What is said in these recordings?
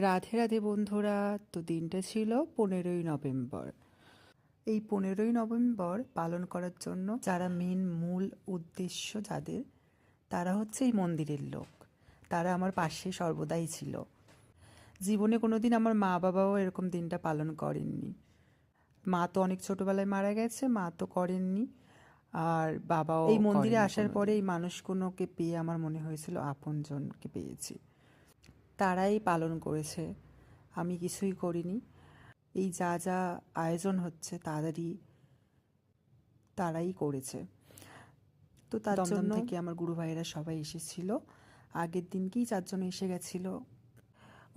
রাধে রাধে বন্ধুরা। তো দিনটা ছিল 15ই নভেম্বর। এই 15ই নভেম্বর পালন করার জন্য যারা মূল উদ্দেশ্য যাদের, তারা হচ্ছে এই মন্দিরের লোক। তারা আমার পাশে সর্বদাই ছিল। জীবনে কোনোদিন আমার মা বাবাও এরকম দিনটা পালন করেননি। মা তো অনেক ছোটবেলায় মারা গেছে, মা তো করেননি, আর বাবাও এই মন্দিরে আসার পরে এই মানুষগুলোকে পেয়ে আমার মনে হয়েছিল আপনজনকে পেয়েছি। তারাই পালন করেছে, আমি কিছুই করিনি। এই যা যা আয়োজন হচ্ছে তারাই করেছে। তো তার জন্য থেকে আমার গুরু ভাইয়েরা সবাই এসেছিল। আগের দিনকেই 4 জন এসে গেছিল।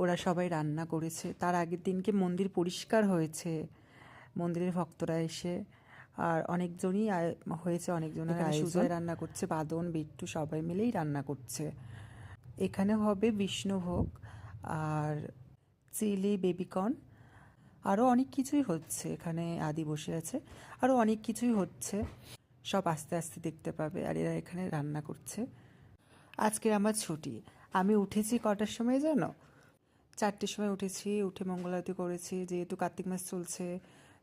ওরা সবাই রান্না করেছে। তার আগের দিনকে মন্দির পরিষ্কার হয়েছে, মন্দিরের ভক্তরা এসে। আর অনেকজনই হয়েছে, অনেকজনের আয়োজন। রান্না করছে, বাদন বিট্টু সবাই মিলেই রান্না করছে। এখানে হবে বিষ্ণুভোগ আর চিলি বেবিকর্ন, আরও অনেক কিছুই হচ্ছে। এখানে আদি বসে আছে, আরও অনেক কিছুই হচ্ছে। সব আস্তে আস্তে দেখতে পাবে। আর এরা এখানে রান্না করছে। আজকের আমার ছুটি। আমি উঠেছি কটার সময় জানো? 4টের সময় উঠেছি। উঠে মঙ্গল আরতি করেছি। যেহেতু কার্তিক মাস চলছে,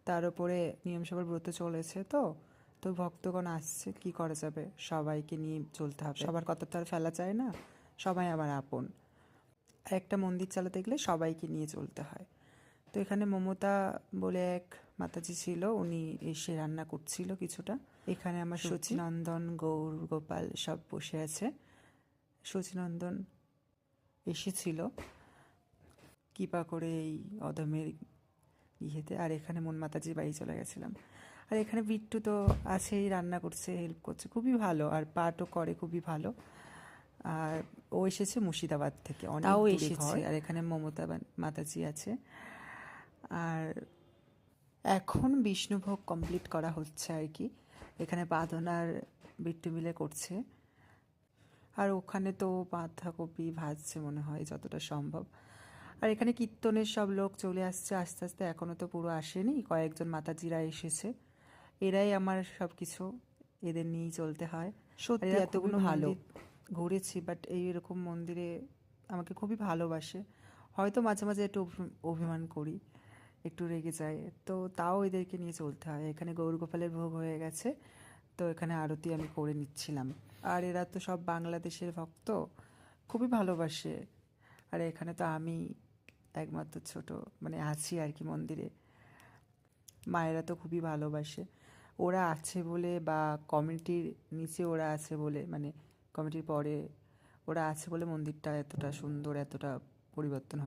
তার উপরে নিয়মসভার ব্রত চলেছে, তো ভক্তগণ আসছে, কি করা যাবে, সবাইকে নিয়ে চলতে হবে। সবার কথা তো আর ফেলা যায় না, সবাই আমার আপন। আর একটা মন্দির চালাতে গেলে সবাইকে নিয়ে চলতে হয়। তো এখানে মমতা বলে এক মাতাজি ছিল, উনি এসে রান্না করছিল কিছুটা। এখানে আমার সচিনন্দন, গৌর গোপাল সব বসে আছে। সচিনন্দন এসেছিল কৃপা করে এই অদমের ইয়েতে। আর এখানে মন মাতাজির বাড়ি চলে গেছিলাম। আর এখানে বিট্টু তো আছেই, রান্না করছে, হেল্প করছে, খুবই ভালো। আর পাঠও করে খুবই ভালো। আর ও এসেছে মুর্শিদাবাদ থেকে, তাও এসেছে। আর এখানে মমতা মাতাজি আছে। আর এখন বিষ্ণুভোগ কমপ্লিট করা হচ্ছে আর কি। এখানে বাঁধনার বিট্টু মিলে করছে। আর ওখানে তো বাঁধাকপি ভাজছে মনে হয়, যতটা সম্ভব। আর এখানে কীর্তনের সব লোক চলে আসছে আস্তে আস্তে। এখনও তো পুরো আসেনি, কয়েকজন মাতাজিরা এসেছে। এরাই আমার সব কিছু, এদের নিয়েই চলতে হয়। সত্যি এতগুলো ভালো ঘুরেছি, বাট এইরকম মন্দিরে আমাকে খুবই ভালোবাসে। হয়তো মাঝে মাঝে একটু অভিমান করি, একটু রেগে যায়, তো তাও এদেরকে নিয়ে চলতে হয়। এখানে গৌরগোপালের ভোগ হয়ে গেছে, তো এখানে আরতি আমি করে নিচ্ছিলাম। আর এরা তো সব বাংলাদেশের ভক্ত, খুবই ভালোবাসে। আর এখানে তো আমি একমাত্র ছোট মানে আছি আর কি মন্দিরে। মায়েরা তো খুবই ভালোবাসে। ওরা আছে বলে, বা কমিটির নিচে ওরা আছে বলে, মানে কমিটির পরে ওরা আছে বলে মন্দিরটা এতটা সুন্দর, এতটা পরিবর্তন